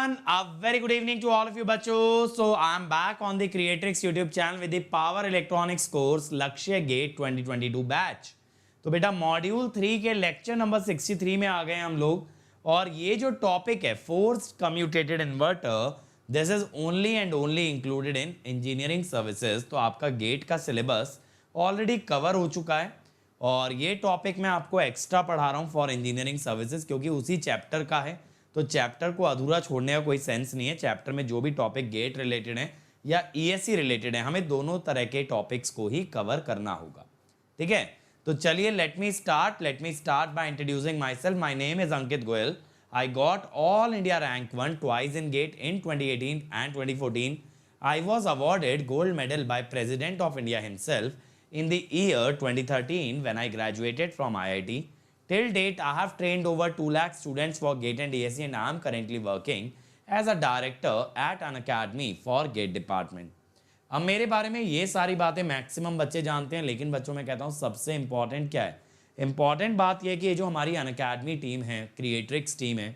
everyone, a very good evening to all of you बच्चों. So I am back on the Creatrix YouTube channel with the Power Electronics course लक्ष्य gate 2022 batch. तो बेटा module 3 के lecture number 63 में आ गए हम लोग और ये जो टॉपिक है forced commutated inverter, this is only and only included in engineering services. तो आपका गेट का सिलेबस ऑलरेडी कवर हो चुका है और ये टॉपिक मैं आपको एक्स्ट्रा पढ़ा रहा हूँ फॉर इंजीनियरिंग सर्विसेज क्योंकि उसी चैप्टर का है. तो चैप्टर को अधूरा छोड़ने का कोई सेंस नहीं है. चैप्टर में जो भी टॉपिक गेट रिलेटेड है या ईएससी रिलेटेड है, हमें दोनों तरह के टॉपिक्स को ही कवर करना होगा. ठीक है, तो चलिए let me start by introducing my self. My name is Ankit Goyal. I got all India rank 1 twice in get in 2018 and 2014. I was awarded gold medal by President of India himself in the year 2013 when I graduated from IIT. Till date, I have trained over 2 lakh students for GATE and DSE and I am currently working as a director at an academy for GATE department. अब मेरे बारे में ये सारी बातें maximum बच्चे जानते हैं, लेकिन बच्चों मैं कहता हूँ सबसे इंपॉर्टेंट क्या है. इंपॉर्टेंट बात यह कि ये जो हमारी अनअकैडमी टीम है, क्रिएट्रिक्स टीम है,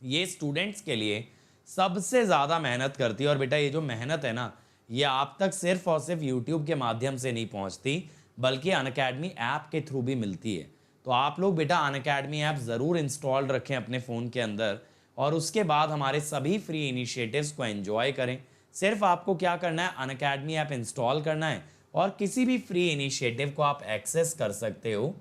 ये स्टूडेंट्स के लिए सबसे ज़्यादा मेहनत करती है. और बेटा ये जो मेहनत है ना, ये आप तक सिर्फ और सिर्फ यूट्यूब के माध्यम से नहीं पहुँचती बल्कि अनअकैडमी ऐप के थ्रू भी मिलती है. तो आप लोग बेटा अनअकैडमी ऐप ज़रूर इंस्टॉल रखें अपने फ़ोन के अंदर और उसके बाद हमारे सभी फ्री इनिशिएटिव्स को एंजॉय करें. सिर्फ आपको क्या करना है, अनअकैडमी ऐप इंस्टॉल करना है और किसी भी फ्री इनिशिएटिव को आप एक्सेस कर सकते हो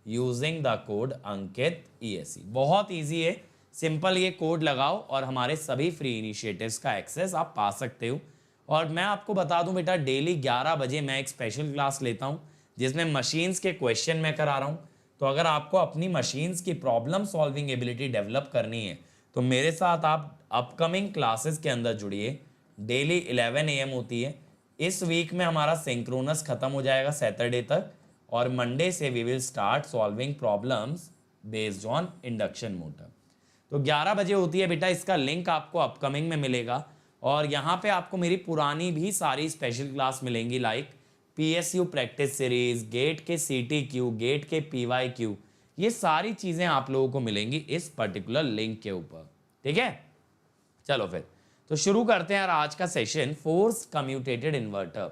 using the code Ankit ESE. बहुत ईजी है, सिंपल ये कोड लगाओ और हमारे सभी फ्री इनिशिएटिव्स का एक्सेस आप पा सकते हो. और मैं आपको बता दूं बेटा, डेली 11 बजे मैं एक स्पेशल क्लास लेता हूं जिसमें मशीन्स के क्वेश्चन मैं करा रहा हूं. तो अगर आपको अपनी मशीन्स की प्रॉब्लम सॉल्विंग एबिलिटी डेवलप करनी है तो मेरे साथ आप अपकमिंग क्लासेस के अंदर जुड़िए. डेली 11 AM होती है. इस वीक में हमारा सिंक्रोनस खत्म हो जाएगा सैटरडे तक और मंडे से we will start solving problems based on induction motor. तो 11 बजे होती है बेटा. इसका लिंक आपको अपकमिंग में मिलेगा और यहाँ पे आपको मेरी पुरानी भी सारी स्पेशल क्लास मिलेंगी, like PSU practice series, GATE के CTQ, गेट के PYQ, ये सारी चीज़ें आप लोगों को मिलेंगी इस पर्टिकुलर लिंक के ऊपर. ठीक है, चलो फिर तो शुरू करते हैं यार आज का सेशन, फोर्स कम्यूटेटेड इन्वर्टर.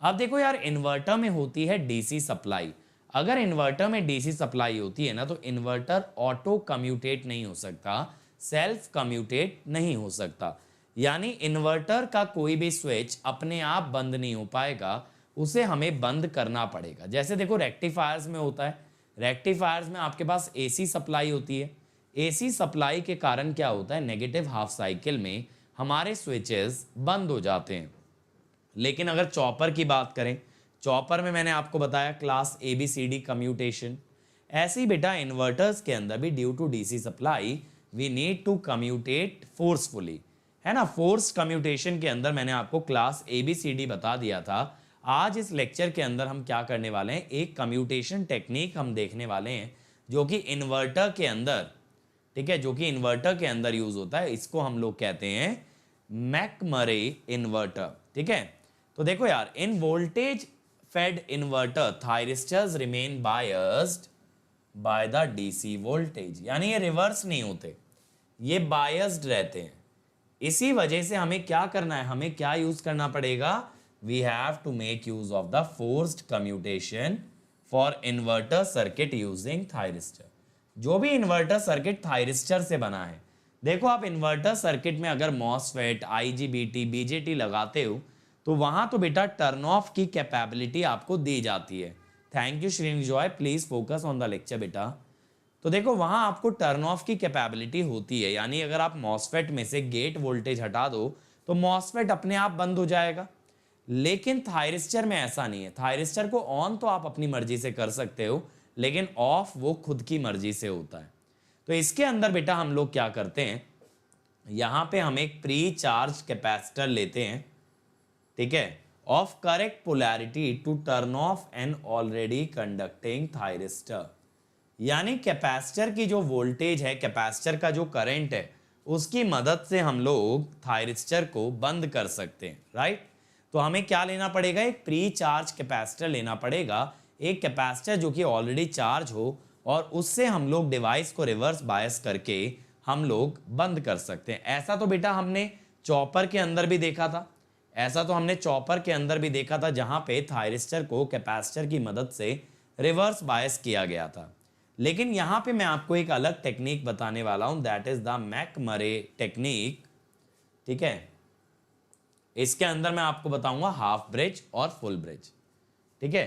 अब देखो यार, इन्वर्टर में होती है DC सप्लाई. अगर इन्वर्टर में DC सप्लाई होती है ना तो इन्वर्टर ऑटो कम्यूटेट नहीं हो सकता, सेल्फ कम्यूटेट नहीं हो सकता. यानी इन्वर्टर का कोई भी स्विच अपने आप बंद नहीं हो पाएगा, उसे हमें बंद करना पड़ेगा. जैसे देखो रेक्टिफायर्स में होता है, रेक्टिफायर्स में आपके पास AC सप्लाई होती है. AC सप्लाई के कारण क्या होता है, नेगेटिव हाफ साइकिल में हमारे स्विचेस बंद हो जाते हैं. लेकिन अगर चॉपर की बात करें, चॉपर में मैंने आपको बताया क्लास ABCD कम्यूटेशन. ऐसे ही बेटा इन्वर्टर्स के अंदर भी due to DC supply we need to commutate forcefully, है ना. फोर्स कम्यूटेशन के अंदर मैंने आपको क्लास ABCD बता दिया था. आज इस लेक्चर के अंदर हम क्या करने वाले हैं, एक कम्यूटेशन टेक्निक हम देखने वाले हैं जो कि इन्वर्टर के अंदर, ठीक है, जो कि इन्वर्टर के अंदर यूज होता है. इसको हम लोग कहते हैं मैकमरे इन्वर्टर. ठीक है, तो देखो यार, in voltage fed inverter thyristors remain biased by the DC voltage. यानी ये रिवर्स नहीं होते, ये बायस्ड रहते हैं. इसी वजह से हमें क्या करना है, हमें क्या यूज करना पड़ेगा, we have to make use of the forced commutation for inverter circuit using thyristor. जो भी इन्वर्टर सर्किट थायरिस्टर से बना है, देखो आप इन्वर्टर सर्किट में अगर MOSFET, IGBT, BJT लगाते हो तो वहां तो बेटा टर्न ऑफ की कैपेबिलिटी आपको दी जाती है. Thank you Srini Joy, please focus on the lecture बेटा. तो देखो वहां आपको टर्न ऑफ की कैपेबिलिटी होती है, यानी अगर आप MOSFET में से गेट वोल्टेज हटा दो तो MOSFET अपने आप बंद हो जाएगा. लेकिन थायरिस्टर में ऐसा नहीं है. थायरिस्टर को ऑन तो आप अपनी मर्जी से कर सकते हो, लेकिन ऑफ वो खुद की मर्जी से होता है. तो इसके अंदर बेटा हम लोग क्या करते हैं, यहां पे हम एक प्री चार्ज कैपेसिटर लेते हैं, ठीक है, of correct polarity to turn off an already conducting thyristor. यानी कैपेसिटर की जो वोल्टेज है, कैपेसिटर का जो करंट है, उसकी मदद से हम लोग थायरिस्टर को बंद कर सकते हैं. राइट, तो हमें क्या लेना पड़ेगा, एक प्री चार्ज कैपेसिटर लेना पड़ेगा, एक कैपेसिटर जो कि ऑलरेडी चार्ज हो और उससे हम लोग डिवाइस को रिवर्स बायस करके हम लोग बंद कर सकते हैं। ऐसा तो बेटा हमने चॉपर के अंदर भी देखा था, ऐसा तो हमने चॉपर के अंदर भी देखा था, जहां पे थायरिस्टर को कैपेसिटर की मदद से रिवर्स बायस किया गया था। लेकिन यहां पे मैं आपको एक अलग टेक्निक बताने वाला हूं, दैट इज द मैकमरे टेक्निक। ठीक है, इसके अंदर मैं आपको बताऊंगा हाफ ब्रिज और फुल ब्रिज। ठीक है,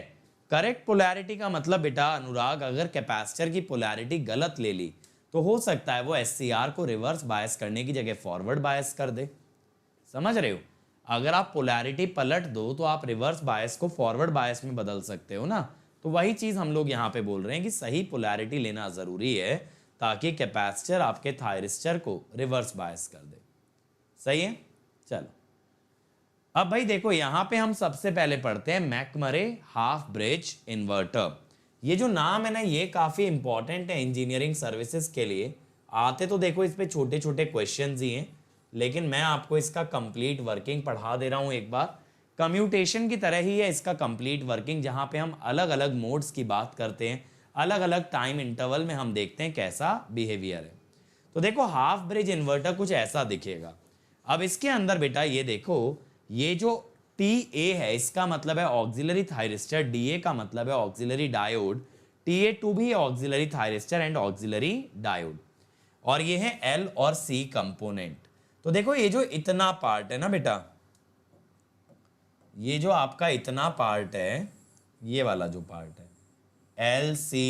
करेक्ट पोलैरिटी का मतलब बेटा अनुराग, अगर कैपेसिटर की पोलैरिटी गलत ले ली तो हो सकता है वो एससीआर को रिवर्स बायस करने की जगह फॉरवर्ड बायस कर दे। समझ रहे हो? अगर आप पोलैरिटी पलट दो तो आप रिवर्स बायस को फॉरवर्ड बायस में बदल सकते हो ना। तो वही चीज हम लोग यहाँ पे बोल रहे हैं कि सही पोलैरिटी लेना जरूरी है ताकि कैपेसिटर आपके थायरिस्टर को रिवर्स बायस कर दे। सही है, चलो अब भाई देखो यहां पे हम सबसे पहले पढ़ते हैं मैकमरे हाफ ब्रिज इन्वर्टर। ये जो नाम है ना ये काफी इंपॉर्टेंट है इंजीनियरिंग सर्विसेज के लिए। आते तो देखो इस पे छोटे छोटे क्वेश्चंस ही हैं, लेकिन मैं आपको इसका कंप्लीट वर्किंग पढ़ा दे रहा हूं एक बार। कम्यूटेशन की तरह ही है इसका कंप्लीट वर्किंग, जहां पे हम अलग अलग मोड्स की बात करते हैं, अलग अलग टाइम इंटरवल में हम देखते हैं कैसा बिहेवियर है। तो देखो हाफ ब्रिज इन्वर्टर कुछ ऐसा दिखेगा। अब इसके अंदर बेटा ये देखो, ये जो TA है इसका मतलब है ऑक्सिलरी थायरिस्टर, DA का मतलब है ऑक्सिलरी डायोड, TA2 भी auxiliary thyristor and auxiliary diode, और ये है L और C कंपोनेंट। तो देखो ये जो इतना पार्ट है ना बेटा, ये जो आपका इतना पार्ट है, ये वाला जो पार्ट है LC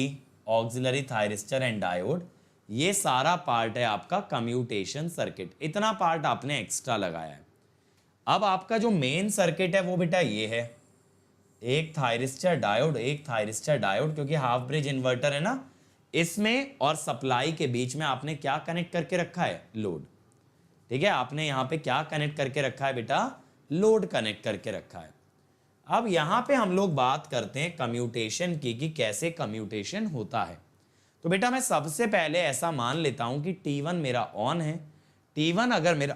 auxiliary thyristor and diode, ये सारा पार्ट है आपका कम्यूटेशन सर्किट। इतना पार्ट आपने एक्स्ट्रा लगाया है। अब आपका जो मेन सर्किट है वो बेटा ये है, एक थायरिस्टर डायोड, एक थायरिस्टर डायोड, क्योंकि हाफ ब्रिज इन्वर्टर है ना, इसमें और सप्लाई के बीच में आपने क्या कनेक्ट करके रखा है? लोड। ठीक है, आपने यहां पे क्या कनेक्ट करके रखा है बेटा? लोड कनेक्ट करके रखा है। अब यहां पे हम लोग बात करते हैं कम्यूटेशन की, कि कैसे कम्यूटेशन होता है। तो बेटा मैं सबसे पहले ऐसा मान लेता हूं कि T1 मेरा ऑन है। T1 अगर मेरा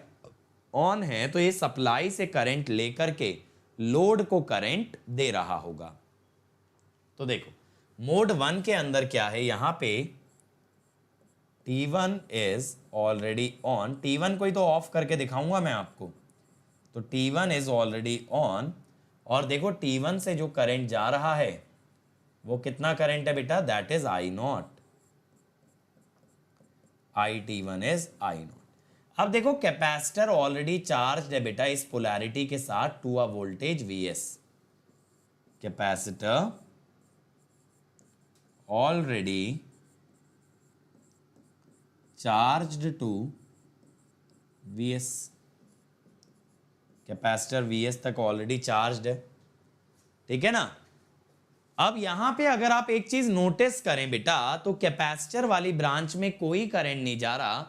ऑन है तो ये सप्लाई से करंट लेकर के लोड को करंट दे रहा होगा। तो देखो मोड 1 के अंदर क्या है, यहां पे T1 is already on. T1 को ही तो ऑफ करके दिखाऊंगा मैं आपको। तो T1 इज ऑलरेडी ऑन, और देखो T1 से जो करंट जा रहा है वो कितना करंट है बेटा? That is I0। IT1 is I0। अब देखो कैपेसिटर ऑलरेडी चार्ज है बेटा इस पोलैरिटी के साथ to a voltage Vs। Capacitor already charged to Vs। Capacitor Vs तक ऑलरेडी चार्ज्ड है। ठीक है ना? अब यहां पे अगर आप एक चीज नोटिस करें बेटा, तो कैपेसिटर वाली ब्रांच में कोई करंट नहीं जा रहा,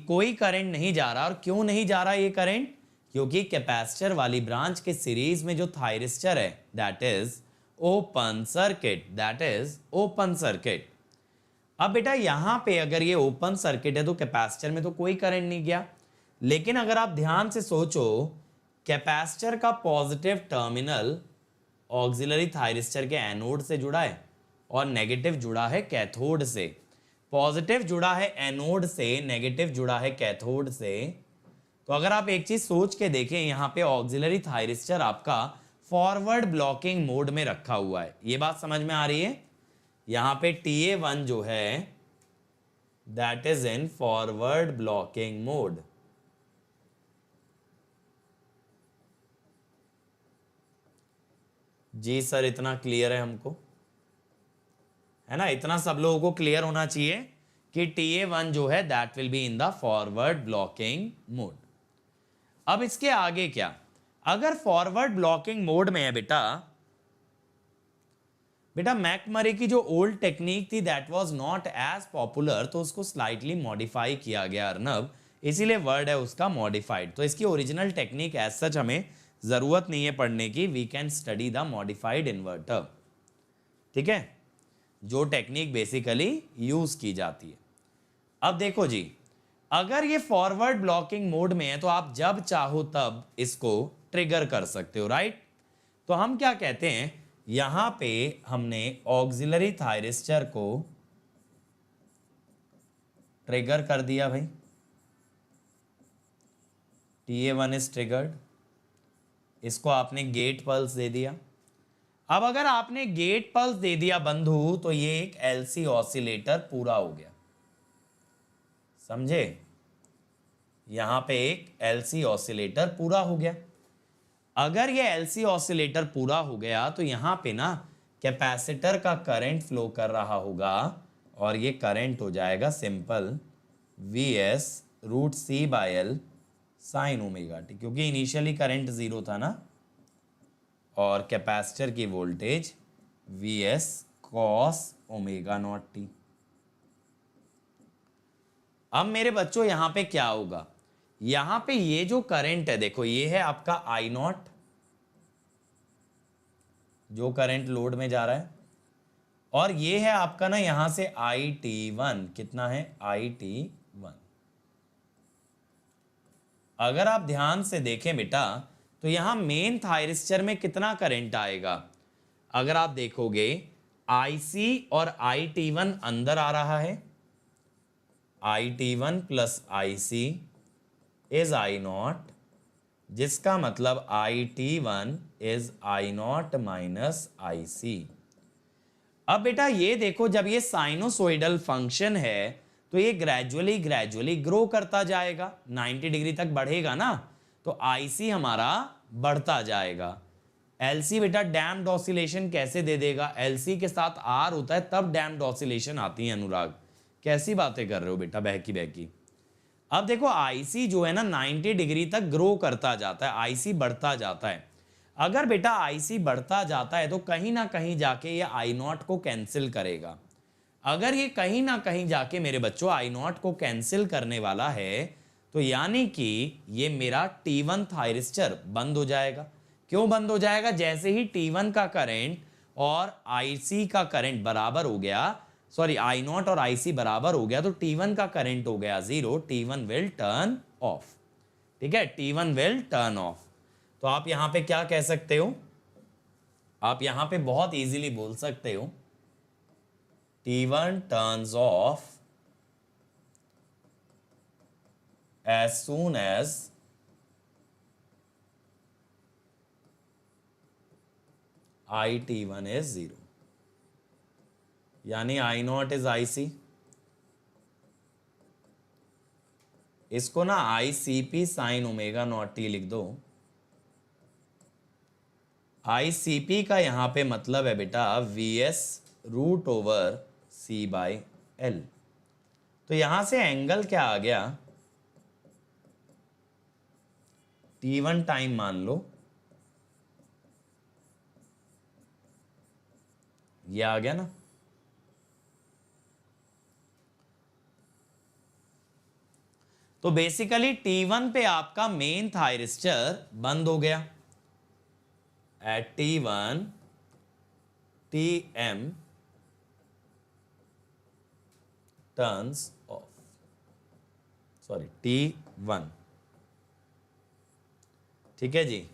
कोई करंट नहीं जा रहा। और क्यों नहीं जा रहा ये करंट? क्योंकि कैपेसिटर वाली ब्रांच के सीरीज में जो थायरिस्टर है that is open circuit, that is open circuit. अब बेटा यहां पे अगर ये ओपन सर्किट है तो कैपेसिटर में तो कोई करंट नहीं गया। लेकिन अगर आप ध्यान से सोचो, कैपेसिटर का पॉजिटिव टर्मिनल ऑक्सिलरी थायरिस्टर के एनोड से जुड़ा है और नेगेटिव जुड़ा है कैथोड से। पॉजिटिव जुड़ा है एनोड से, नेगेटिव जुड़ा है कैथोड से। तो अगर आप एक चीज सोच के देखें, यहां पे ऑक्सिलरी थायरिस्टर आपका फॉरवर्ड ब्लॉकिंग मोड में रखा हुआ है। ये बात समझ में आ रही है? यहां पे TA1 जो है that is in forward blocking mode. जी सर, इतना क्लियर है हमको, है ना? इतना सब लोगों को क्लियर होना चाहिए कि TA1 जो है that will be in the forward blocking mode. अब इसके आगे क्या? अगर फॉरवर्ड ब्लॉकिंग मोड में है बेटा मैकमरे की जो ओल्ड टेक्निक थी that was not as popular, तो उसको स्लाइटली मॉडिफाई किया गया अर्नब, इसीलिए वर्ड है उसका मॉडिफाइड। तो इसकी ओरिजिनल टेक्निक एज सच हमें जरूरत नहीं है पढ़ने की, we can study the modified inverter. ठीक है, जो टेक्निक बेसिकली यूज की जाती है। अब देखो जी, अगर ये फॉरवर्ड ब्लॉकिंग मोड में है तो आप जब चाहो तब इसको ट्रिगर कर सकते हो, राइट? तो हम क्या कहते हैं, यहां पे हमने ऑक्सिलरी थायरिस्टर को ट्रिगर कर दिया भाई, TA1 इज ट्रिगर्ड, इसको आपने गेट पल्स दे दिया। अब अगर आपने गेट पल्स दे दिया बंधु तो ये एक LC ऑसिलेटर पूरा हो गया, समझे? यहां पे एक LC ऑसिलेटर पूरा हो गया। अगर ये LC ऑसिलेटर पूरा हो गया तो यहां पे ना कैपेसिटर का करंट फ्लो कर रहा होगा और ये करंट हो जाएगा simple VS root C/L sine omega t, क्योंकि इनिशियली करंट जीरो था ना, और कैपेसिटर की voltage VS cos omega naught t. अब मेरे बच्चों यहां पे क्या होगा, यहां पे ये जो करंट है देखो, ये है आपका I0 जो करंट लोड में जा रहा है, और ये है आपका ना यहां से IT1, कितना है IT1। अगर आप ध्यान से देखें बेटा तो यहां मेन थायरिस्टर में कितना करंट आएगा, अगर आप देखोगे IC और IT1 अंदर आ रहा है, IT1 plus IC is I0, जिसका मतलब IT1 is I0 minus IC। अब बेटा ये देखो, जब ये साइनोसोइडल फंक्शन है तो ये ग्रेजुअली ग्रो करता जाएगा, 90 डिग्री तक बढ़ेगा ना, तो IC हमारा बढ़ता जाएगा। LC बेटा डैम्प्ड ऑसिलेशन कैसे दे देगा, LC के साथ R होता है तब डैम्प्ड ऑसिलेशन आती है। अनुराग कैसी बातें कर रहे हो बेटा, बहकी बहकी। अब देखो IC जो है ना 90 डिग्री तक ग्रो करता जाता है, IC बढ़ता जाता है। अगर बेटा IC बढ़ता जाता है तो कहीं ना कहीं जाके ये I0 को कैंसिल करेगा। अगर ये कहीं ना कहीं जाके मेरे बच्चों I0 को कैंसिल करने वाला है तो यानी कि ये मेरा T1 थायरिस्टर बंद हो जाएगा। क्यों बंद हो जाएगा, जैसे ही T1 का करंट और IC का करंट बराबर हो गया, सॉरी I0 और IC बराबर हो गया, तो T1 का करंट हो गया 0, T1 विल टर्न ऑफ। ठीक है, T1 विल टर्न ऑफ। तो आप यहां पे क्या कह सकते हो, आप यहां पे बहुत इजीली बोल सकते हो T1 turns off as soon as IT1 is 0, यानी I0 is IC, इसको ना ICP sine omega naught T लिख दो। ICP का यहां पे मतलब है बेटा VS रूट ओवर C/L। तो यहां से एंगल क्या आ गया, T1 टाइम मान लो, ये आ गया ना। तो बेसिकली T1 पे आपका मेन थायरिस्टर बंद हो गया। At T1 TM turns off, sorry T1। ठीक है जी।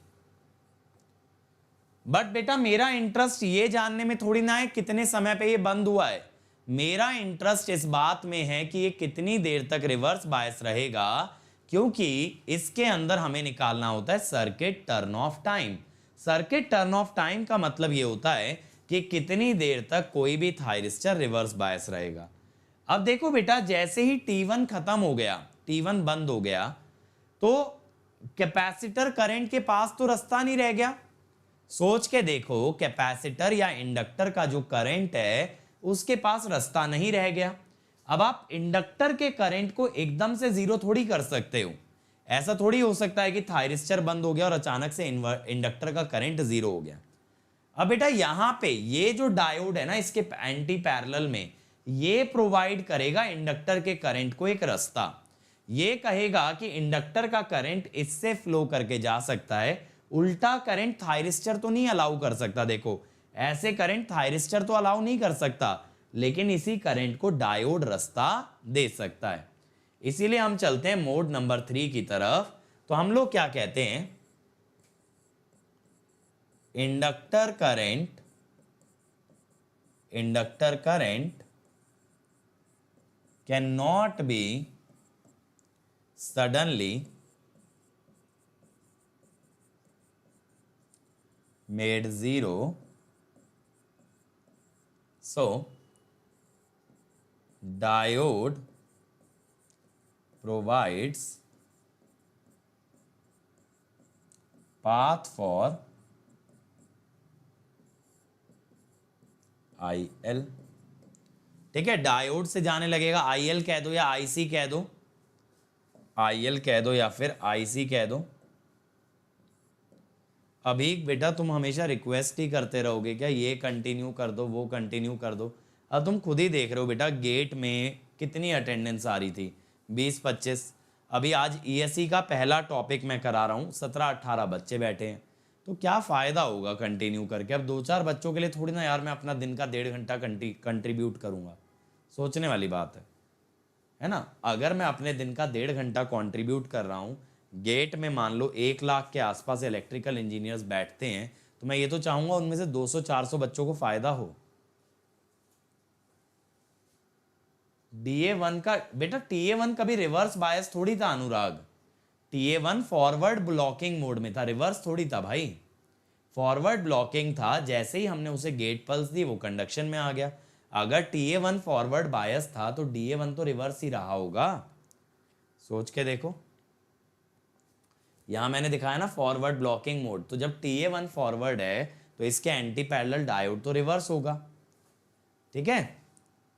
बट बेटा मेरा इंटरेस्ट ये जानने में थोड़ी ना है कितने समय पे ये बंद हुआ है, मेरा इंटरेस्ट इस बात में है कि ये कितनी देर तक रिवर्स बायस रहेगा, क्योंकि इसके अंदर हमें निकालना होता है circuit turn off time. Circuit turn off time का मतलब ये होता है कि कितनी देर तक कोई भी थायरिस्टर रिवर्स बायस रहेगा। अब देखो बेटा, जैसे ही T1 खत्म हो गया, T1 बंद हो गया, तो कैपेसिटर करंट के पास तो रास्ता नहीं रह गया। सोच के देखो, कैपेसिटर या इंडक्टर का जो करंट है उसके पास रास्ता नहीं रह गया। अब आप इंडक्टर के करंट को एकदम से जीरो थोड़ी कर सकते हो, ऐसा थोड़ी हो सकता है कि थायरिस्टर बंद हो गया और अचानक से इंडक्टर का करंट जीरो हो गया। अब बेटा यहां पे ये जो डायोड है ना, इसके एंटी पैरेलल में ये प्रोवाइड करेगा इंडक्टर के करंट को एक रास्ता। ये कहेगा कि इंडक्टर का करंट इससे फ्लो करके जा सकता है, उल्टा करंट थायरिस्टर तो नहीं अलाउ कर सकता। देखो ऐसे करंट थायरिस्टर तो अलाउ नहीं कर सकता, लेकिन इसी करंट को डायोड रास्ता दे सकता है। इसीलिए हम चलते हैं मोड नंबर 3 की तरफ। तो हम लोग क्या कहते हैं, inductor current can not be suddenly made zero, so diode provides path for IL। ठीक है, डायोड से जाने लगेगा, IL कह दो या IC कह दो, IL कह दो या फिर IC कह दो। अभी बेटा तुम हमेशा रिक्वेस्ट ही करते रहोगे क्या, ये कंटिन्यू कर दो वो कंटिन्यू कर दो। अब तुम खुद ही देख रहे हो बेटा गेट में कितनी अटेंडेंस आ रही थी, 20-25। अभी आज ESE का पहला टॉपिक मैं करा रहा हूँ, 17-18 बच्चे बैठे हैं, तो क्या फ़ायदा होगा कंटिन्यू करके। अब 2-4 बच्चों के लिए थोड़ी ना यार मैं अपना दिन का 1.5 घंटा कंट्रीब्यूट करूँगा, सोचने वाली बात है ना। अगर मैं अपने दिन का 1.5 घंटा कंट्रीब्यूट कर रहा हूँ, गेट में मान लो 1 लाख के आसपास इलेक्ट्रिकल इंजीनियर्स बैठते हैं, तो मैं ये तो चाहूंगा उनमें से 200-400 बच्चों को फायदा हो। DA1 का बेटा, TA1 कभी रिवर्स बायस थोड़ी था अनुराग, TA1 फॉरवर्ड ब्लॉकिंग मोड में था, रिवर्स थोड़ी था भाई, फॉरवर्ड ब्लॉकिंग था। जैसे ही हमने उसे गेट पल्स दी वो कंडक्शन में आ गया। अगर TA1 फॉरवर्ड बायस था तो DA1 तो रिवर्स ही रहा होगा, सोच के देखो। यहां मैंने दिखाया ना फॉरवर्ड ब्लॉकिंग मोड, तो जब TA1 फॉरवर्ड है तो इसके एंटी पैरेलल डायोड तो रिवर्स होगा। ठीक है,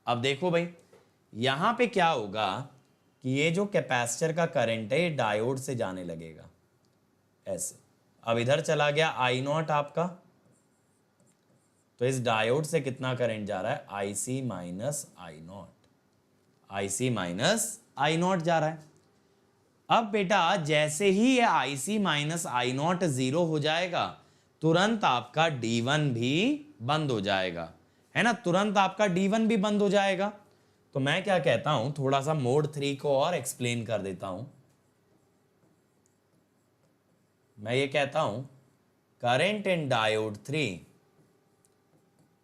अब देखो भाई यहां पे क्या होगा कि ये जो कैपेसिटर का करंट है ये डायोड से जाने लगेगा ऐसे। अब इधर चला गया I0 आपका, तो इस डायोड से कितना करंट जा रहा है, IC minus I0, IC minus I0 जा रहा है। अब बेटा जैसे ही ये IC माइनस I0 0 हो जाएगा, तुरंत आपका D1 भी बंद हो जाएगा, है ना, तुरंत आपका D1 भी बंद हो जाएगा। तो मैं क्या कहता हूं, थोड़ा सा मोड 3 को और एक्सप्लेन कर देता हूं। मैं ये कहता हूं current in diode 3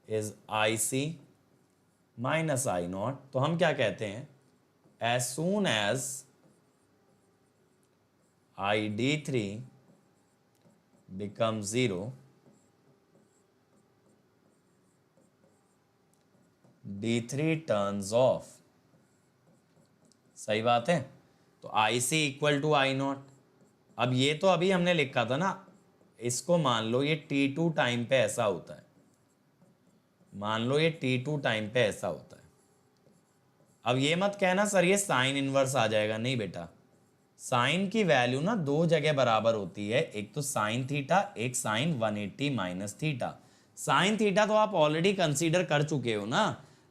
is IC minus I0। तो हम क्या कहते हैं, as soon as ID3 becomes 0, D3 turns off। सही बात है, तो IC इक्वल टू I0। अब ये तो अभी हमने लिखा था ना, इसको मान लो ये T2 टाइम पे ऐसा होता है, मान लो ये T2 टाइम पे ऐसा होता है। अब ये मत कहना सर ये साइन इनवर्स आ जाएगा, नहीं बेटा, साइन की वैल्यू ना 2 जगह बराबर होती है, एक तो साइन थीटा, एक sine 180 minus theta. Sine theta तो आप ऑलरेडी कंसीडर कर चुके हो ना,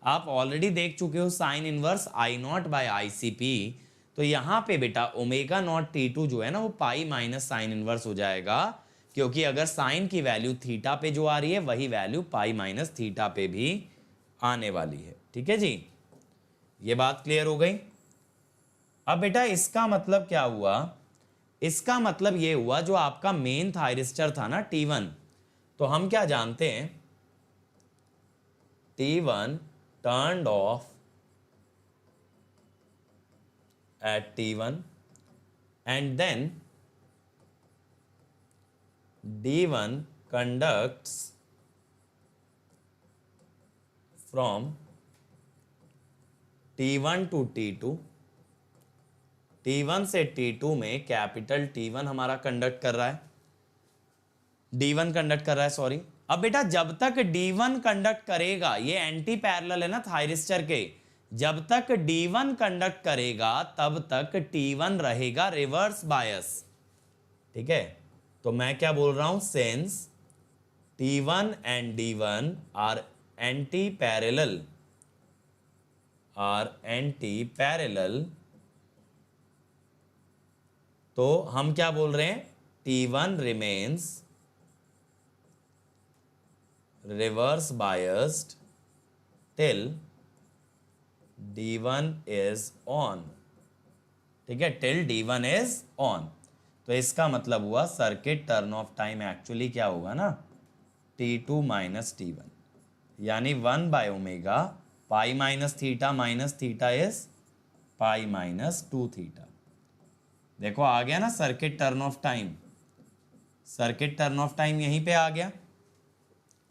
आप ऑलरेडी देख चुके हो sign inverse I0 bye ICP। तो यहाँ पे बेटा ओमेगा नॉट T2 जो है ना वो पाई माइनस साइन इनवर्स हो जाएगा, क्योंकि अगर साइन की वैल्यू थीटा पे जो आ रही है वही वैल्यू पाई माइनस थीटा पे भी आने वाली है। ठीक है जी, ये बात क्लियर हो गई। अब बेटा इसका मतलब क्या हुआ, इसका मतलब ये हुआ जो आपका मेन थायरिस्टर था ना T1, तो हम क्या जानते हैं, T1 turned off at T1 and then D1 conducts from T1 to T2। T1 से T2 में कैपिटल T1 हमारा कंडक्ट कर रहा है, D1 कंडक्ट कर रहा है, सॉरी। अब बेटा जब तक D1 कंडक्ट करेगा, ये एंटी पैरेलल है ना थायरिस्टर के, जब तक D1 कंडक्ट करेगा तब तक T1 रहेगा रिवर्स बायस। ठीक है, तो मैं क्या बोल रहा हूं, since T1 and D1 are anti parallel, तो हम क्या बोल रहे हैं, T1 remains reverse biased till D1 is on. ठीक है, टिल D1 इज ऑन। तो इसका मतलब हुआ circuit turn off time actually क्या होगा ना, T2 माइनस T1, यानी 1 by omega pi minus theta is pi minus 2 theta. देखो आ गया ना circuit turn off time, circuit turn off time यहीं पे आ गया।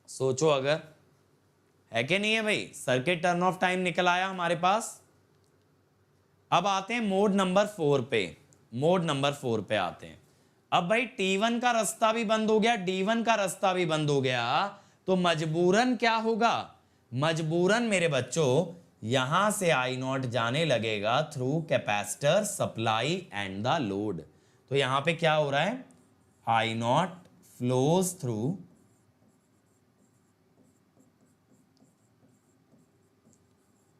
सोचो अगर, है कि नहीं है भाई, सर्किट टर्न ऑफ टाइम निकल आया हमारे पास। अब आते हैं मोड नंबर 4 पे, मोड नंबर 4 पे आते हैं। अब भाई T1 का रास्ता भी बंद हो गया, D1 का रास्ता भी बंद हो गया, तो मजबूरन क्या होगा, मजबूरन मेरे बच्चों यहां से I0 जाने लगेगा through capacitor supply and the load. तो यहां पे क्या हो रहा है, I0 flows through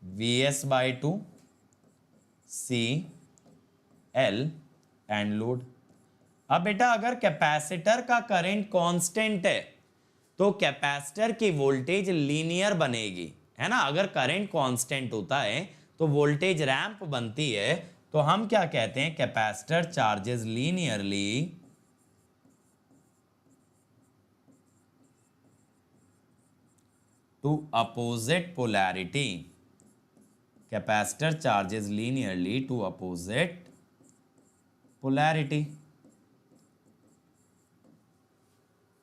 Vs by 2 C L and load. अब बेटा अगर कैपेसिटर का करंट कांस्टेंट है तो कैपेसिटर की वोल्टेज लीनियर बनेगी, है ना। अगर करंट कांस्टेंट होता है तो वोल्टेज रैंप बनती है। तो हम क्या कहते हैं, capacitor charges linearly to opposite polarity, capacitor charges linearly to opposite polarity.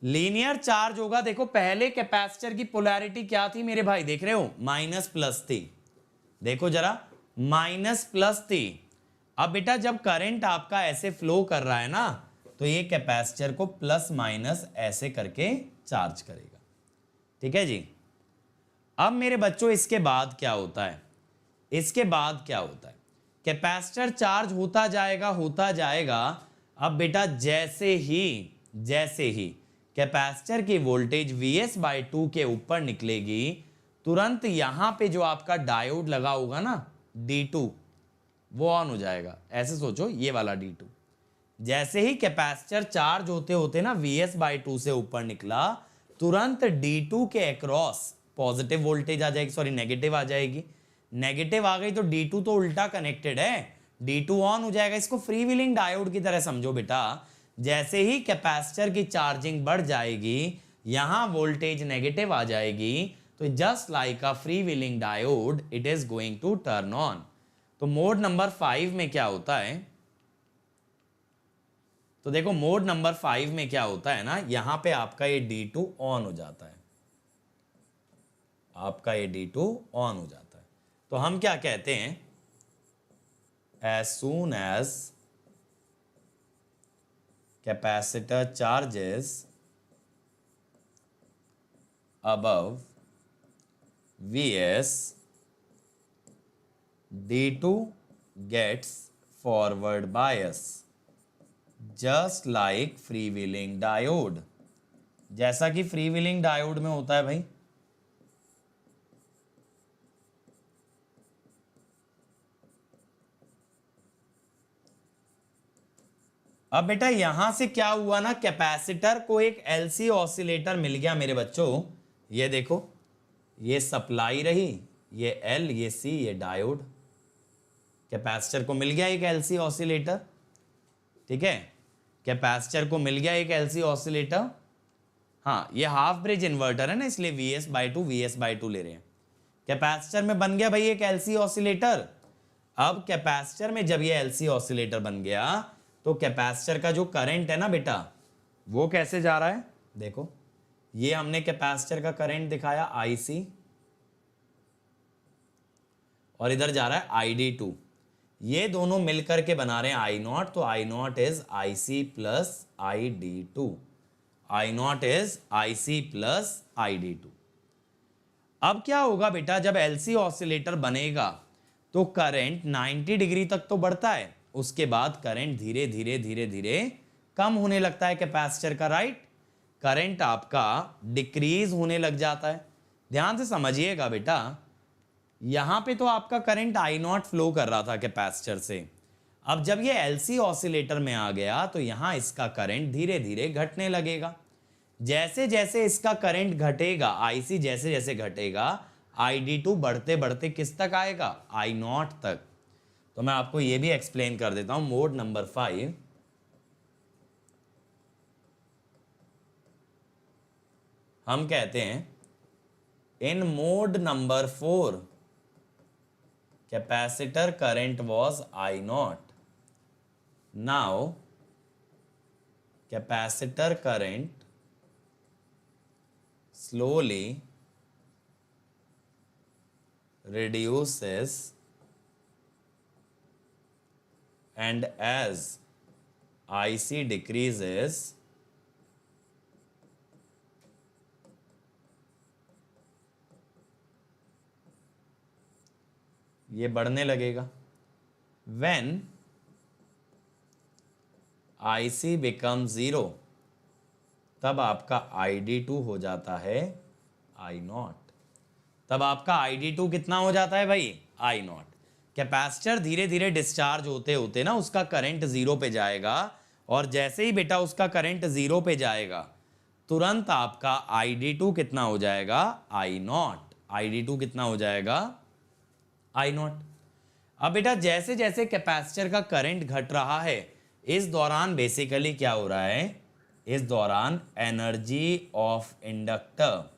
Linear charge होगा, देखो पहले कैपेसिटर की पोलैरिटी क्या थी मेरे भाई, देख रहे हो, माइनस प्लस थी, देखो जरा, माइनस प्लस थी। अब बेटा जब करंट आपका ऐसे फ्लो कर रहा है ना, तो ये कैपेसिटर को प्लस माइनस ऐसे करके चार्ज करेगा, ठीक है जी। अब मेरे बच्चों इसके बाद क्या होता है, इसके बाद क्या होता है, कैपेसिटर चार्ज होता जाएगा होता जाएगा। अब बेटा जैसे ही कैपेसिटर की वोल्टेज Vs बाई 2 के ऊपर निकलेगी, तुरंत यहां पे जो आपका डायोड लगा होगा ना D2, वो ऑन हो जाएगा। ऐसे सोचो, ये वाला D2 जैसे ही कैपेसिटर चार्ज होते होते ना Vs बाई 2 से ऊपर निकला, तुरंत D2 के अक्रॉस पॉजिटिव वोल्टेज आ जाएगी, सॉरी नेगेटिव आ जाएगी। नेगेटिव आ गई तो D2 तो उल्टा कनेक्टेड है, D2 ऑन हो जाएगा। इसको फ्री व्हीलिंग डायोड की तरह समझो बेटा। जैसे ही कैपेसिटर की चार्जिंग बढ़ जाएगी, यहां वोल्टेज नेगेटिव आ जाएगी, तो just like a free wheeling diode it is going to turn on. तो मोड नंबर 5 में क्या होता है, तो देखो मोड नंबर 5 में क्या होता है ना, यहां पे आपका ये D2 ऑन हो जाता है, आपका ये D2 ऑन हो जाता है। तो हम क्या कहते हैं, as soon as capacitor charges above Vs, D2 gets forward bias just like freewheeling diode, जैसा कि फ्रीव्हीलिंग डायोड में होता है भाई। अब बेटा यहां से क्या हुआ ना, कैपेसिटर को एक एलसी ऑसिलेटर मिल गया मेरे बच्चों। ये देखो, ये सप्लाई रही, ये एल, ये सी, ये डायोड। कैपेसिटर को मिल गया एक एलसी ऑसिलेटर, ठीक है, कैपेसिटर को मिल गया एक एलसी ऑसिलेटर। हाँ, ये हाफ ब्रिज इन्वर्टर है ना, इसलिए Vs बाई 2 Vs बाई 2 ले रहे हैं। कैपेसिटर में बन गया भाई एक एलसी ऑसिलेटर। अब कैपेसिटर में जब ये एलसी ऑसिलेटर बन गया, तो कैपेसिटर का जो करंट है ना बेटा, वो कैसे जा रहा है, देखो ये हमने कैपेसिटर का करंट दिखाया IC, और इधर जा रहा है ID2। ये दोनों मिलकर के बना रहे हैं I0, तो I0 is IC plus ID2, I0 is IC plus ID2। अब क्या होगा बेटा, जब LC ऑसिलेटर बनेगा तो करंट 90 डिग्री तक तो बढ़ता है, उसके बाद करंट धीरे धीरे धीरे धीरे कम होने लगता है कैपेसिटर का, राइट। करंट आपका डिक्रीज होने लग जाता है। ध्यान से समझिएगा बेटा, यहां पे तो आपका करंट I0 फ्लो कर रहा था कैपेसिटर से। अब जब ये LC ऑसिलेटर में आ गया तो यहां इसका करंट धीरे धीरे घटने लगेगा। जैसे जैसे इसका करंट घटेगा, IC जैसे जैसे घटेगा, ID2 बढ़ते बढ़ते किस तक आएगा, I0 तक। तो मैं आपको यह भी एक्सप्लेन कर देता हूं। मोड नंबर 5, हम कहते हैं इन mode number 4 capacitor current was I naught. Now capacitor current slowly reduces, and as IC decreases, ये बढ़ने लगेगा. When IC becomes 0, तब आपका ID2 हो जाता है I naught. तब आपका ID2 कितना हो जाता है भाई? I naught. कैपेसिटर धीरे धीरे डिस्चार्ज होते होते ना उसका करंट 0 पे जाएगा, और जैसे ही बेटा उसका करंट 0 पे जाएगा तुरंत आपका ID2 कितना हो जाएगा? I naught. ID2 कितना हो जाएगा? I naught. अब बेटा जैसे जैसे कैपेसिटर का करंट घट रहा है, इस दौरान बेसिकली क्या हो रहा है? इस दौरान एनर्जी ऑफ इंडक्टर,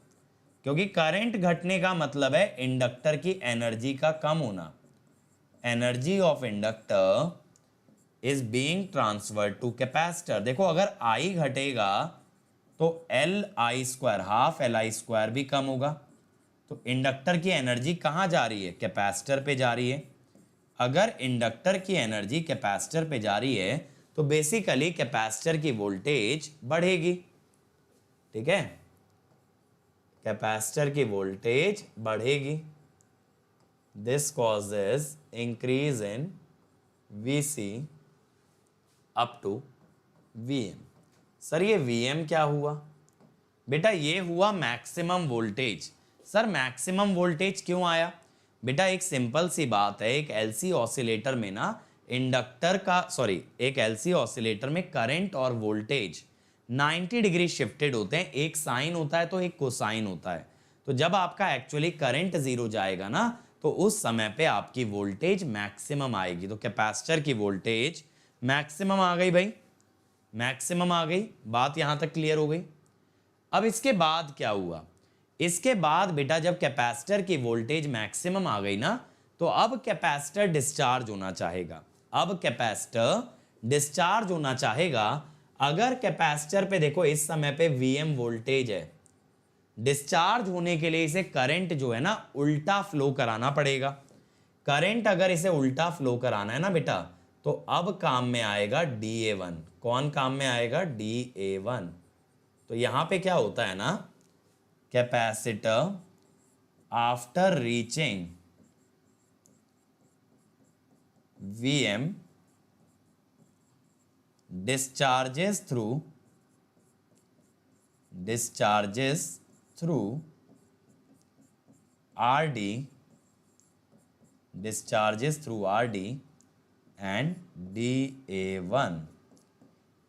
क्योंकि करंट घटने का मतलब है इंडक्टर की एनर्जी का कम होना. Energy of inductor is being transferred to capacitor. देखो अगर I घटेगा तो Li², हाफ Li² भी कम होगा. तो इंडक्टर की एनर्जी कहाँ जा रही है? कैपेसिटर पे जा रही है. अगर इंडक्टर की एनर्जी कैपेसिटर पे जा रही है तो बेसिकली कैपेसिटर की वोल्टेज बढ़ेगी. ठीक है, कैपेसिटर की वोल्टेज बढ़ेगी. This causes increase in Vc up to Vm. Sir ये Vm क्या हुआ? बेटा ये हुआ maximum voltage. Sir maximum voltage क्यों आया? बेटा एक सिंपल सी बात है, एक एलसी ऑसिलेटर में ना एक एलसी ऑसिलेटर में करंट और वोल्टेज 90 डिग्री शिफ्टेड होते हैं. एक साइन होता है तो एक कोसाइन होता है. तो जब आपका एक्चुअली करंट 0 जाएगा ना तो उस समय पे आपकी वोल्टेज मैक्सिमम आएगी. तो कैपेसिटर की वोल्टेज मैक्सिमम आ गई भाई, मैक्सिमम आ गई. बात यहां तक क्लियर हो गई. अब इसके बाद क्या हुआ? इसके बाद बेटा जब कैपेसिटर की वोल्टेज मैक्सिमम आ गई ना तो अब कैपेसिटर डिस्चार्ज होना चाहेगा. अब कैपेसिटर डिस्चार्ज होना चाहेगा. अगर कैपेसिटर पे देखो इस समय पे Vm वोल्टेज है, डिस्चार्ज होने के लिए इसे करंट जो है ना उल्टा फ्लो कराना पड़ेगा. करंट अगर इसे उल्टा फ्लो कराना है ना बेटा तो अब काम में आएगा DA1. कौन काम में आएगा? DA1. तो यहां पे क्या होता है ना, capacitor after reaching Vm discharges through RD, and DA1.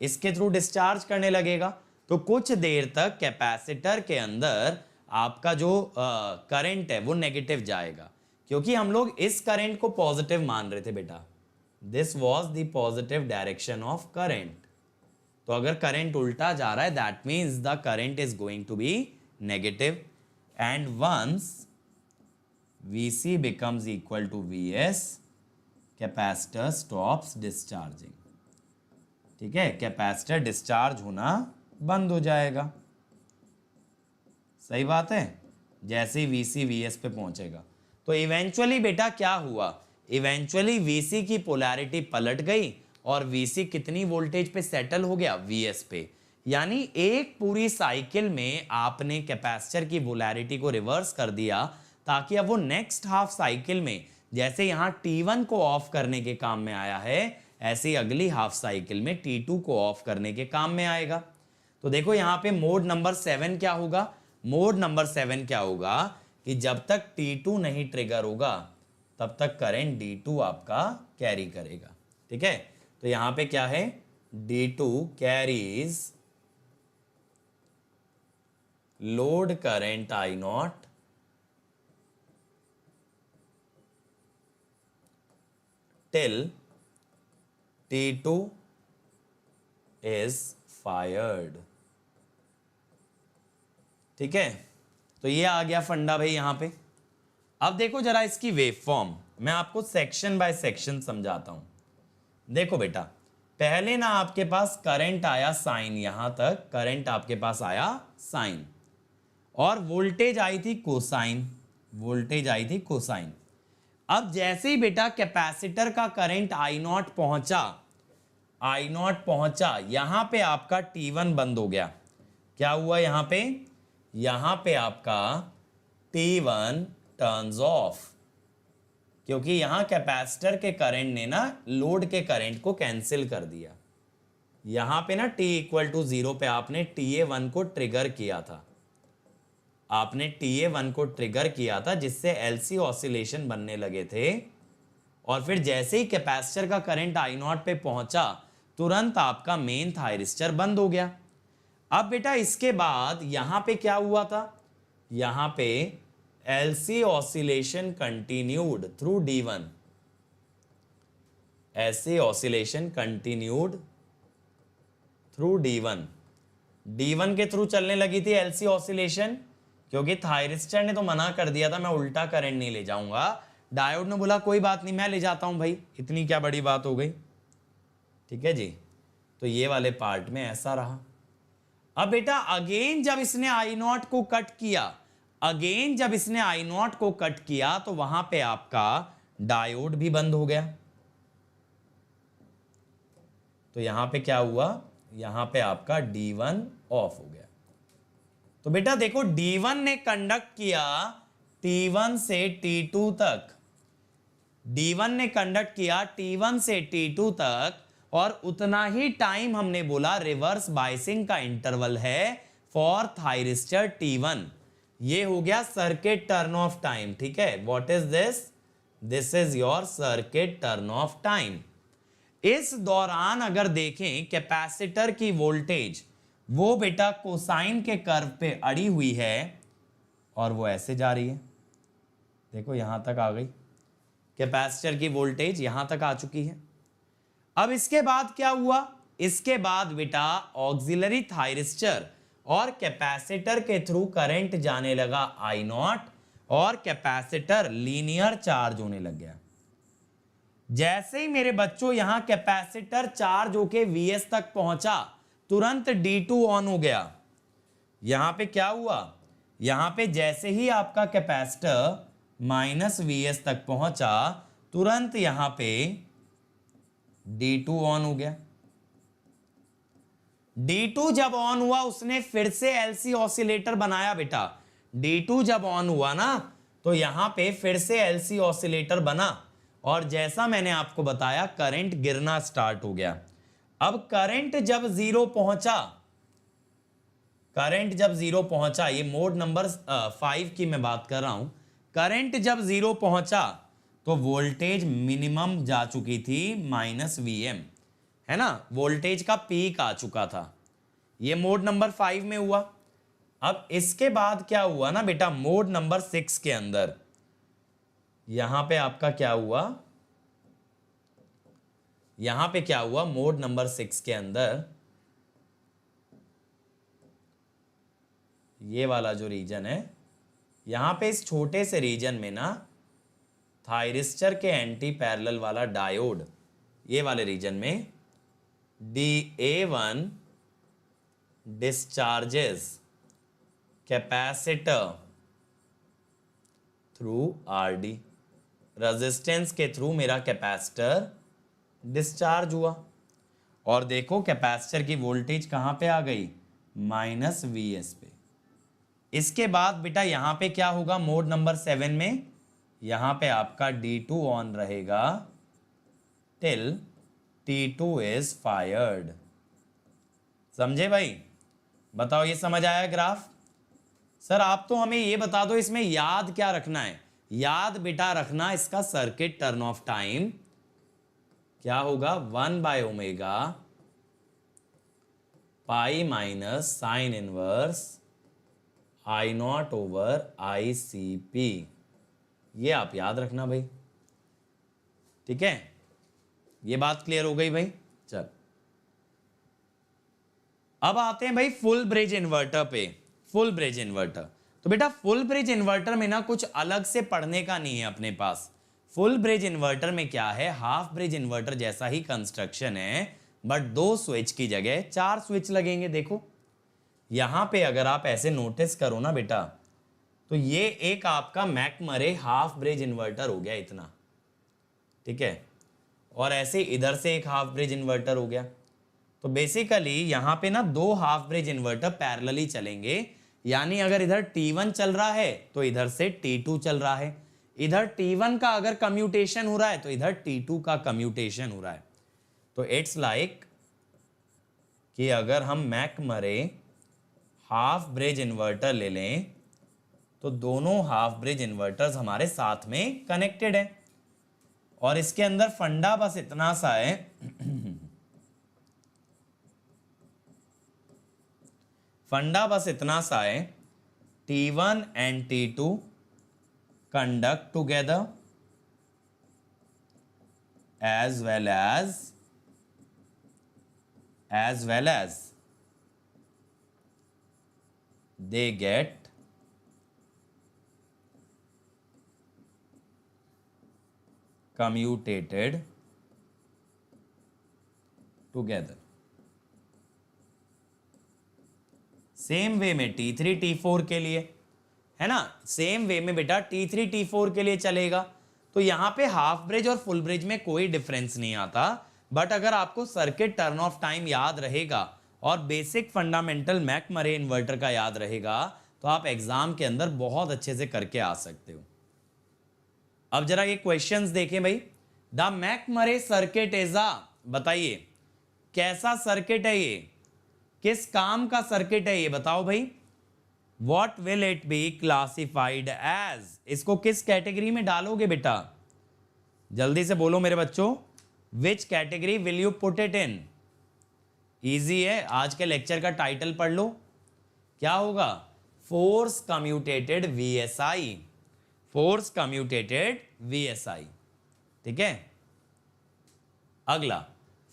इसके थ्रू डिस्चार्ज करने लगेगा. तो कुछ देर तक कैपेसिटर के अंदर आपका जो करंट है वो नेगेटिव जाएगा, क्योंकि हम लोग इस करंट को पॉजिटिव मान रहे थे बेटा. This was the positive direction of current. तो अगर करंट उल्टा जा रहा है that means the current is going to be negative. And once Vc becomes equal to Vs, capacitor stops discharging. ठीक है, कैपेसिटर डिस्चार्ज होना बंद हो जाएगा. सही बात है. जैसे ही Vc Vs पे पहुंचेगा तो इवेंचुअली बेटा क्या हुआ? इवेंचुअली Vc की पोलैरिटी पलट गई और Vc कितनी वोल्टेज पे सेटल हो गया? Vs पे. यानी एक पूरी साइकिल में आपने कैपेसिटर की पोलैरिटी को रिवर्स कर दिया ताकि अब वो नेक्स्ट हाफ साइकिल में जैसे यहां T1 को ऑफ करने के काम में आया है ऐसे ही अगली हाफ साइकिल में T2 को ऑफ करने के काम में आएगा. तो देखो यहां पे मोड नंबर 7 क्या होगा? मोड नंबर 7 क्या होगा कि जब तक T2 नहीं ट्रिगर होगा तब तक करंट D2 आपका कैरी करेगा. ठीक है, तो यहां पे क्या है? D2 carries load current I0 till T2 is fired. ठीक है, तो ये आ गया फंडा भाई यहां पे. अब देखो जरा इसकी वेव फॉर्म. मैं आपको सेक्शन बाय सेक्शन समझाता हूं। देखो बेटा, पहले ना आपके पास करंट आया साइन, यहां तक करंट आपके पास आया साइन, और वोल्टेज आई थी कोसाइन, वोल्टेज आई थी कोसाइन। अब जैसे ही बेटा कैपेसिटर का करंट आई नॉट पहुंचा, आई नॉट पहुंचा, यहां पे आपका T1 बंद हो गया। क्या हुआ यहां पे? यहां पे आपका T1 टर्न्स ऑफ, क्योंकि यहां कैपेसिटर के करंट ने ना लोड के करंट को कैंसिल कर दिया। यहां पे ना t इक्वल टू 0 पे आपने TA1 को ट्रिगर किया था, आपने TA1 को ट्रिगर किया था, जिससे LC ऑसिलेशन बनने लगे थे। और फिर जैसे ही कैपेसिटर का करंट आई नॉट पे पहुंचा, तुरंत आपका मेन थायरिस्टर बंद हो गया। अब बेटा इसके बाद यहां पे क्या हुआ था? यहां पे LC oscillation continued through D1, LC oscillation continued through D1, D1 के थ्रू चलने लगी थी LC ऑसिलेशन, क्योंकि थायरिस्टर ने तो मना कर दिया था मैं उल्टा करंट नहीं ले जाऊंगा। डायोड ने बोला कोई बात नहीं, मैं ले जाता हूं भाई, इतनी क्या बड़ी बात हो गई। ठीक है जी, तो ये वाले पार्ट में ऐसा रहा। अब बेटा अगेन जब इसने आई नॉट को कट किया, अगेन जब इसने आई नॉट को कट किया, तो वहां पे आपका डायोड भी बंद हो गया। तो यहां पे क्या हुआ? यहां पे आपका D1 ऑफ हो गया। तो बेटा देखो, D1 ने कंडक्ट किया T1 से T2 तक, D1 ने कंडक्ट किया T1 से T2 तक, और उतना ही टाइम हमने बोला रिवर्स बायसिंग का इंटरवल है फॉर थायरिस्टर T1। ये हो गया सर्किट टर्न ऑफ टाइम। ठीक है, what is this? This is your circuit turn off time. इस दौरान अगर देखें कैपेसिटर की वोल्टेज, वो बेटा कोसाइन के कर्व पे अड़ी हुई है और वो ऐसे जा रही है। देखो यहां तक आ गई, कैपेसिटर की वोल्टेज यहां तक आ चुकी है। अब इसके बाद क्या हुआ? इसके बाद बेटा ऑक्सिलरी थायरिस्टर और कैपेसिटर के थ्रू करंट जाने लगा आई नॉट, और कैपेसिटर लीनियर चार्ज होने लग गया। जैसे ही मेरे बच्चों यहां कैपेसिटर चार्ज होके Vs तक पहुंचा, तुरंत D2 ऑन हो गया। यहां पे क्या हुआ? यहां पे जैसे ही आपका कैपेसिटर -Vs तक पहुंचा, तुरंत यहां पे D2 ऑन हो गया। D2 जब ऑन हुआ, उसने फिर से LC ऑसिलेटर बनाया बेटा। D2 जब ऑन हुआ ना, तो यहां पे फिर से LC ऑसिलेटर बना, और जैसा मैंने आपको बताया करंट गिरना स्टार्ट हो गया। अब करंट जब 0 पहुंचा, करंट जब 0 पहुंचा, ये मोड नंबर 5 की मैं बात कर रहा हूं। करंट जब 0 पहुंचा तो वोल्टेज मिनिमम जा चुकी थी -Vm, है ना, वोल्टेज का पीक आ चुका था। ये मोड नंबर 5 में हुआ। अब इसके बाद क्या हुआ ना बेटा, मोड नंबर 6 के अंदर यहां पे आपका क्या हुआ? यहां पे क्या हुआ? मोड नंबर 6 के अंदर ये वाला जो रीजन है, यहां पे इस छोटे से रीजन में ना थायरिस्टर के एंटी पैरेलल वाला डायोड, ये वाले रीजन में Da1 discharges capacitor through Rd, resistance के थ्रू मेरा कैपेसिटर डिस्चार्ज हुआ। और देखो कैपेसिटर की वोल्टेज कहां पे आ गई? -Vs पे। इसके बाद बेटा यहां पे क्या होगा? मोड नंबर 7 में यहां पे आपका D2 ऑन रहेगा टिल T2 इज फायर्ड। समझे भाई? बताओ ये समझ आया ग्राफ? सर आप तो हमें ये बता दो इसमें याद क्या रखना है। याद बेटा रखना इसका सर्किट टर्न ऑफ टाइम क्या होगा? 1/ω pi minus sine inverse I0 over ICP। ये आप याद रखना भाई। ठीक है, ये बात क्लियर हो गई भाई। चल अब आते हैं भाई फुल ब्रिज इन्वर्टर पे। फुल ब्रिज इन्वर्टर, तो बेटा फुल ब्रिज इन्वर्टर में ना कुछ अलग से पढ़ने का नहीं है अपने पास। फुल ब्रिज इन्वर्टर में क्या है, हाफ ब्रिज इन्वर्टर जैसा ही कंस्ट्रक्शन है, बट 2 स्विच की जगह 4 स्विच लगेंगे। देखो यहां पे अगर आप ऐसे नोटिस करो ना बेटा, तो ये एक आपका मैकमरे हाफ ब्रिज इन्वर्टर हो गया इतना, ठीक है, और ऐसे इधर से एक हाफ ब्रिज इन्वर्टर हो गया। तो बेसिकली यहां पे ना 2 हाफ ब्रिज इन्वर्टर पैरेलली चलेंगे, यानी अगर इधर T1 चल रहा है तो इधर से T2 चल रहा है, इधर T1 का अगर कम्यूटेशन हो रहा है तो इधर T2 का कम्यूटेशन हो रहा है। तो इट्स लाइक कि अगर हम मैकमरे हाफ ब्रिज इन्वर्टर ले लें तो दोनों हाफ ब्रिज इन्वर्टर्स हमारे साथ में कनेक्टेड है, और इसके अंदर फंडा बस इतना सा है फंडा बस इतना सा है, T1 and T2 conduct together as well as they get commutated together। Same way में T3 T4 के लिए है ना, सेम वे में बेटा T3 T4 के लिए चलेगा। तो यहां पे हाफ ब्रिज और फुल ब्रिज में कोई डिफरेंस नहीं आता, बट अगर आपको सर्किट टर्न ऑफ टाइम याद रहेगा और बेसिक फंडामेंटल मैकमरे इन्वर्टर का याद रहेगा तो आप एग्जाम के अंदर बहुत अच्छे से करके आ सकते हो। अब जरा ये क्वेश्चंस देखें भाई। द मैकमरे सर्किट इज अ, बताइए कैसा सर्किट है ये, किस काम का सर्किट है ये बताओ भाई। What will it be classified as? इसको किस कैटेगरी में डालोगे बेटा, जल्दी से बोलो मेरे बच्चों। Which category will you put it in? Easy है, आज के लेक्चर का टाइटल पढ़ लो, क्या होगा, फोर्स कम्यूटेटेड VSI, फोर्स कम्यूटेटेड VSI, ठीक है। अगला,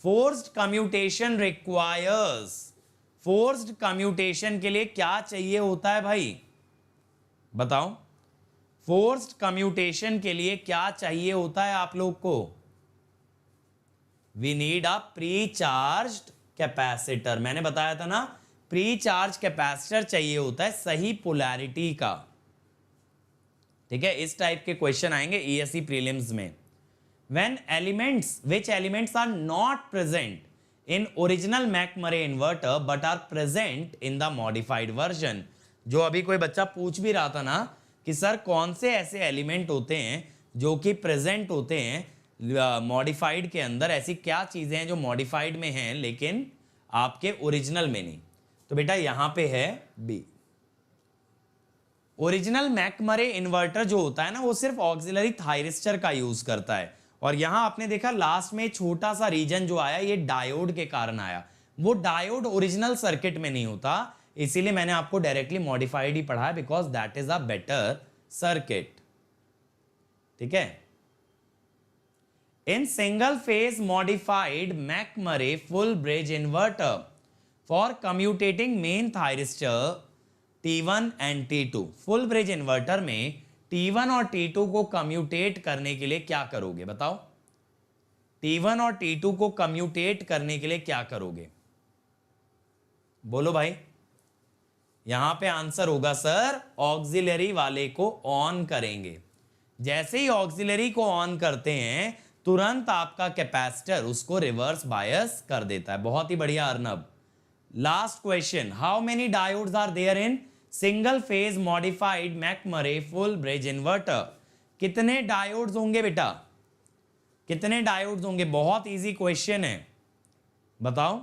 forced commutation requires, forced commutation के लिए क्या चाहिए होता है भाई, बताओ। फोर्स्ड कम्यूटेशन के लिए क्या चाहिए होता है आप लोग को, we need a pre charged capacitor. मैंने बताया था ना, प्री चार्ज कैपेसिटर चाहिए होता है सही पोलैरिटी का, ठीक है। इस टाइप के क्वेश्चन आएंगे ESE प्रीलिम्स में। When elements, which elements are not present in original McMurray inverter but are present in the modified version. जो अभी कोई बच्चा पूछ भी रहा था ना कि सर कौन से ऐसे एलिमेंट होते हैं जो कि प्रेजेंट होते हैं मॉडिफाइड के अंदर, ऐसी क्या चीजें हैं जो मॉडिफाइड में हैं लेकिन आपके ओरिजिनल में नहीं। तो बेटा यहां पे है बी। ओरिजिनल मैकमरे इन्वर्टर जो होता है ना वो सिर्फ ऑक्सिलरी थायरिस्टर का यूज करता है, और यहां आपने देखा लास्ट में छोटा सा रीजन जो आया ये डायोड के कारण आया। वो डायोड ओरिजिनल सर्किट में नहीं होता, इसीलिए मैंने आपको डायरेक्टली मॉडिफाइड ही पढ़ा है, because that is a better circuit, ठीक है। In single phase modified McMurray full bridge inverter for commutating main thyristor T1 and T2, full bridge inverter में T1 और T2 को कम्यूटेट करने के लिए क्या करोगे बताओ। T1 और T2 को कम्यूटेट करने के लिए क्या करोगे, बोलो भाई। यहां पे आंसर होगा सर ऑक्सिलरी वाले को ऑन करेंगे। जैसे ही ऑक्सिलरी को ऑन करते हैं तुरंत आपका कैपेसिटर उसको रिवर्स बायस कर देता है। बहुत ही बढ़िया Arnab. Last question, how many diodes are there in single phase modified McMurray full bridge inverter. कितने डायोड्स होंगे बेटा, कितने डायोड्स होंगे, बहुत इजी क्वेश्चन है, बताओ।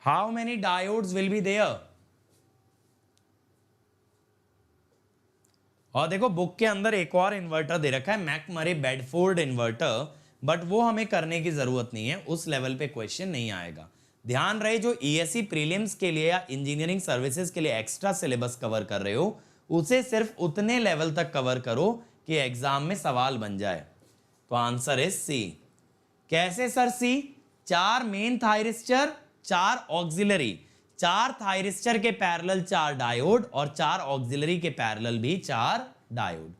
How many diodes will be there. और देखो बुक के अंदर एक और इन्वर्टर दे रखा है मैकमरे बेडफोर्ड इन्वर्टर, बट वो हमें करने की जरूरत नहीं है, उस लेवल पे क्वेश्चन नहीं आएगा। ध्यान रहे जो ESE प्रीलिम्स के लिए या इंजीनियरिंग सर्विसेज के लिए एक्स्ट्रा सिलेबस कवर कर रहे हो उसे सिर्फ उतने लेवल तक कवर करो कि एग्जाम में सवाल बन जाए। तो आंसर इज सी। कैसे sir C, 4 main thyristor 4 auxiliary, 4 thyristor के पैरेलल 4 डायोड और 4 ऑक्सिलरी के पैरेलल भी 4 डायोड।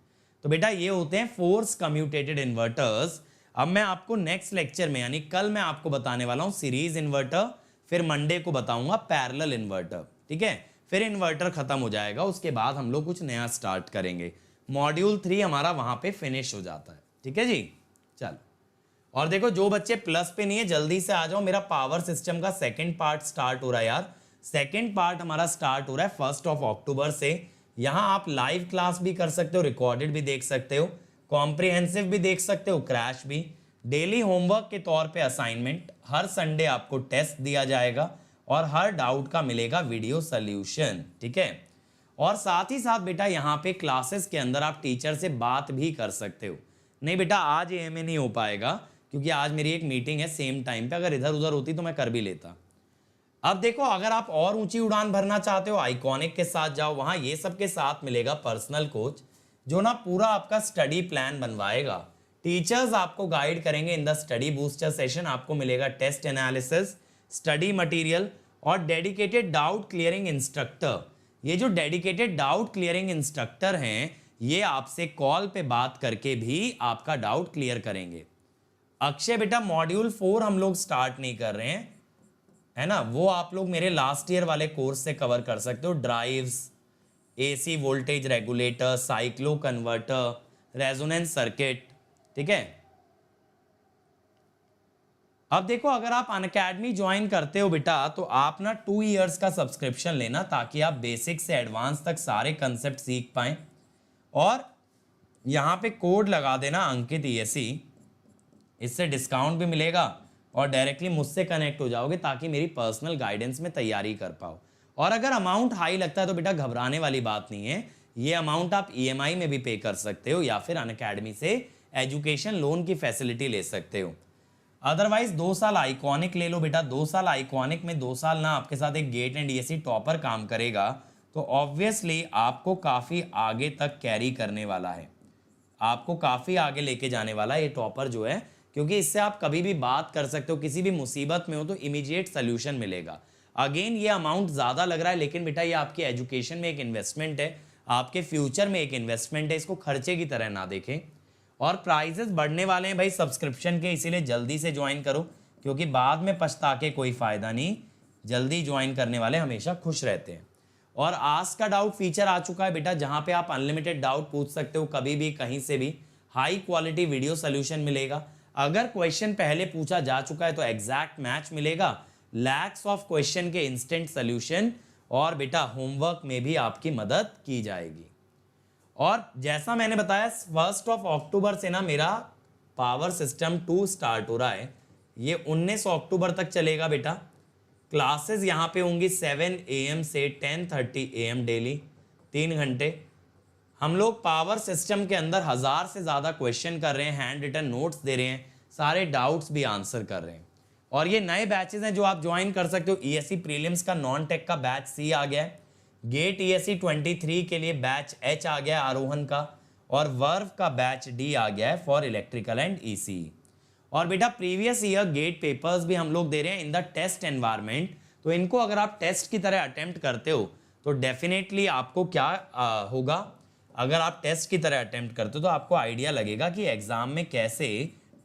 तो बेटा ये होते हैं फोर्स कम्यूटेटेड इन्वर्टर्स। अब मैं आपको नेक्स्ट लेक्चर में यानी कल मैं आपको बताने वाला हूं सीरीज इन्वर्टर, फिर मंडे को बताऊंगा पैरेलल इन्वर्टर, ठीक है। फिर इन्वर्टर खत्म हो जाएगा, उसके बाद हम लोग कुछ नया स्टार्ट करेंगे। मॉड्यूल 3 हमारा वहां पे फिनिश हो जाता है, ठीक है जी। चल, और देखो जो बच्चे प्लस पे नहीं है जल्दी से आ जाओ, मेरा पावर सिस्टम का सेकंड पार्ट स्टार्ट हो रहा है यार। सेकंड पार्ट हमारा स्टार्ट हो रहा है 1 अक्टूबर से। यहां आप लाइव क्लास भी कर सकते हो, रिकॉर्डेड भी देख सकते हो, कॉम्प्रिहेंसिव भी देख सकते हो, क्रैश भी। डेली होमवर्क के तौर पे असाइनमेंट, हर संडे आपको टेस्ट दिया जाएगा और हर डाउट का मिलेगा वीडियो सॉल्यूशन, ठीक है। और साथ ही साथ बेटा यहाँ पे क्लासेस के अंदर आप टीचर से बात भी कर सकते हो। नहीं बेटा आज एएमए नहीं हो पाएगा क्योंकि आज मेरी एक मीटिंग है सेम टाइम पे, अगर इधर उधर होती तो मैं कर भी लेता। अब देखो अगर आप और ऊंची उड़ान भरना चाहते हो आइकॉनिक के साथ जाओ, वहां ये सब के साथ मिलेगा पर्सनल कोच जो ना पूरा आपका स्टडी प्लान बनवाएगा। टीचर्स आपको गाइड करेंगे in the study booster session, आपको मिलेगा टेस्ट एनालिसिस, स्टडी मटेरियल और डेडिकेटेड डाउट क्लियरिंग इंस्ट्रक्टर। ये जो डेडिकेटेड डाउट क्लियरिंग इंस्ट्रक्टर हैं ये आपसे कॉल पे बात करके भी आपका डाउट क्लियर करेंगे। अक्षय बेटा मॉड्यूल 4 हम लोग स्टार्ट नहीं कर रहे हैं, है ना, वो आप लोग मेरे लास्ट ईयर वाले कोर्स से कवर कर सकते हो। Drives, AC voltage regulator, cyclo converter, resonance circuit, ठीक है। अब देखो अगर आप अनअकैडमी ज्वाइन करते हो बेटा तो आप ना 2 इयर्स का सब्सक्रिप्शन लेना ताकि आप बेसिक से एडवांस तक सारे कंसेप्ट सीख पाएं। और यहाँ पे कोड लगा देना अंकित ESE, इससे डिस्काउंट भी मिलेगा और डायरेक्टली मुझसे कनेक्ट हो जाओगे ताकि मेरी पर्सनल गाइडेंस में तैयारी कर पाओ। और अगर अमाउंट हाई लगता है तो बेटा घबराने वाली बात नहीं है, ये अमाउंट आप EMI में भी पे कर सकते हो या फिर अनअकैडमी से एजुकेशन लोन की फैसिलिटी ले सकते हो। अदरवाइज 2 साल आइकॉनिक ले लो बेटा। 2 साल आइकॉनिक में 2 साल ना आपके साथ एक गेट एंड ESE टॉपर काम करेगा तो ऑब्वियसली आपको काफ़ी आगे तक कैरी करने वाला है, आपको काफ़ी आगे लेके जाने वाला है ये टॉपर जो है, क्योंकि इससे आप कभी भी बात कर सकते हो, किसी भी मुसीबत में हो तो इमीडिएट सोल्यूशन मिलेगा। अगेन ये अमाउंट ज़्यादा लग रहा है लेकिन बेटा ये आपकी एजुकेशन में एक इन्वेस्टमेंट है, आपके फ्यूचर में एक इन्वेस्टमेंट है, इसको खर्चे की तरह ना देखें। और प्राइजेस बढ़ने वाले हैं भाई सब्सक्रिप्शन के, इसीलिए जल्दी से ज्वाइन करो क्योंकि बाद में पछता के कोई फ़ायदा नहीं। जल्दी ज्वाइन करने वाले हमेशा खुश रहते हैं। और आस्क का डाउट फीचर आ चुका है बेटा, जहाँ पे आप अनलिमिटेड डाउट पूछ सकते हो कभी भी कहीं से भी, हाई क्वालिटी वीडियो सोल्यूशन मिलेगा। अगर क्वेश्चन पहले पूछा जा चुका है तो एग्जैक्ट मैच मिलेगा, लैक्स ऑफ क्वेश्चन के इंस्टेंट सोल्यूशन, और बेटा होमवर्क में भी आपकी मदद की जाएगी। और जैसा मैंने बताया 1 अक्टूबर से ना मेरा पावर सिस्टम 2 स्टार्ट हो रहा है, ये 19 अक्टूबर तक चलेगा बेटा। क्लासेस यहाँ पे होंगी 7 AM से 10:30 AM डेली, 3 घंटे। हम लोग पावर सिस्टम के अंदर 1000 से ज़्यादा क्वेश्चन कर रहे हैं, हैंड रिटन नोट्स दे रहे हैं, सारे डाउट्स भी आंसर कर रहे हैं। और ये नए बैचेस हैं जो आप ज्वाइन कर सकते हो। ESE प्रीलिम्स का नॉन टेक का बैच C आ गया है, गेट ESE 23 के लिए बैच H आ गया है आरोहन का, और वर्व का बैच D आ गया है फॉर इलेक्ट्रिकल एंड ECE। और बेटा प्रीवियस ईयर गेट पेपर्स भी हम लोग दे रहे हैं इन द टेस्ट एनवायरनमेंट, तो इनको अगर आप टेस्ट की तरह अटेम्प्ट करते हो तो डेफिनेटली आपको क्या होगा, अगर आप टेस्ट की तरह अटेम्प्ट करते हो तो आपको आइडिया लगेगा कि एग्जाम में कैसे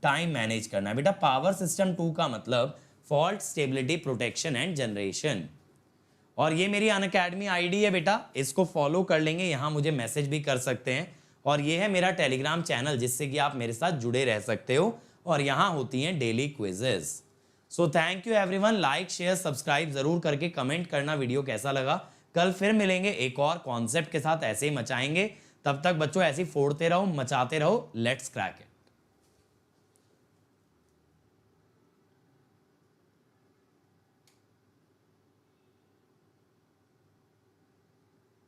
टाइम मैनेज करना है। बेटा पावर सिस्टम 2 का मतलब fault stability protection and generation. और ये मेरी अनअकैडमी आईडी है बेटा, इसको फॉलो कर लेंगे, यहाँ मुझे मैसेज भी कर सकते हैं। और ये है मेरा टेलीग्राम चैनल जिससे कि आप मेरे साथ जुड़े रह सकते हो, और यहाँ होती हैं daily quizzes. So thank you everyone, like share subscribe जरूर करके कमेंट करना वीडियो कैसा लगा। कल फिर मिलेंगे एक और कॉन्सेप्ट के साथ, ऐसे ही मचाएंगे। तब तक बच्चों ऐसे ही फोड़ते रहो, मचाते रहो, लेट्स क्रैक इट।